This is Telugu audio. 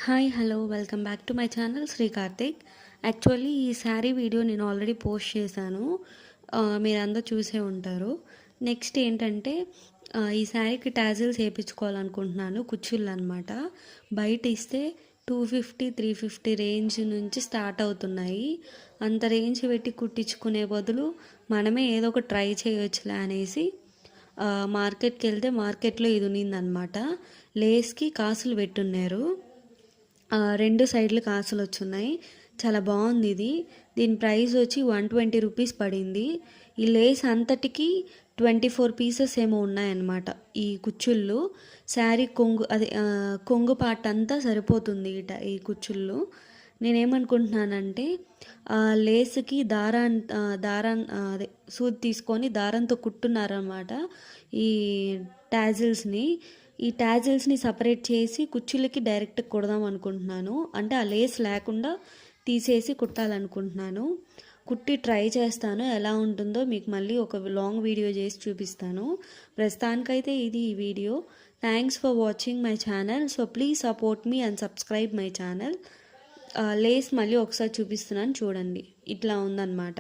Hi hello welcome back to my channel Sri Karthik. Actually ఈ శారీ వీడియో నేను ఆల్రెడీ పోస్ట్ చేశాను, మీరందరూ చూసే ఉంటారు. నెక్స్ట్ ఏంటంటే ఈ శారీకి టాజిల్స్ వేయించుకోవాలనుకుంటున్నాను, కుచ్చుళ్ళు అనమాట. బయట ఇస్తే 250 350 రేంజ్ నుంచి స్టార్ట్ అవుతున్నాయి. అంత రేంజ్ పెట్టి కుట్టించుకునే బదులు మనమే ఏదో ఒక ట్రై చేయొచ్చులే అనేసి మార్కెట్కి వెళ్తే మార్కెట్లో ఇది ఉన్నిందనమాట. లేస్కి కాసులు పెట్టున్నారు, రెండు సైడ్లు కాసులు వచ్చున్నాయి. చాలా బాగుంది ఇది. దీని ప్రైస్ వచ్చి 120 రూపీస్ పడింది. ఈ లేస్ అంతటికి 24 పీసెస్ ఏమో ఉన్నాయన్నమాట. ఈ కుచ్చుళ్ళు శారీ కొంగు అదే కొంగు పాట అంతా సరిపోతుంది ఈ కుచ్చుళ్ళు. నేనేమనుకుంటున్నానంటే లేస్కి అదే సూది తీసుకొని దారంతో కుట్టున్నారనమాట ఈ టాజిల్స్ని. ఈ టాజిల్స్ని సపరేట్ చేసి కుచ్చులకి డైరెక్ట్ కుడదాం అనుకుంటున్నాను. అంటే ఆ లేస్ లేకుండా తీసేసి కుట్టాలనుకుంటున్నాను. కుట్టి ట్రై చేస్తాను, ఎలా ఉంటుందో మీకు మళ్ళీ ఒక లాంగ్ వీడియో చేసి చూపిస్తాను. ప్రస్తుతానికైతే ఇది ఈ వీడియో. Thanks for watching my channel. So please support me and subscribe my channel. Lace మళ్ళీ ఒకసారి చూపిస్తున్నాను చూడండి, ఇట్లా ఉందన్నమాట.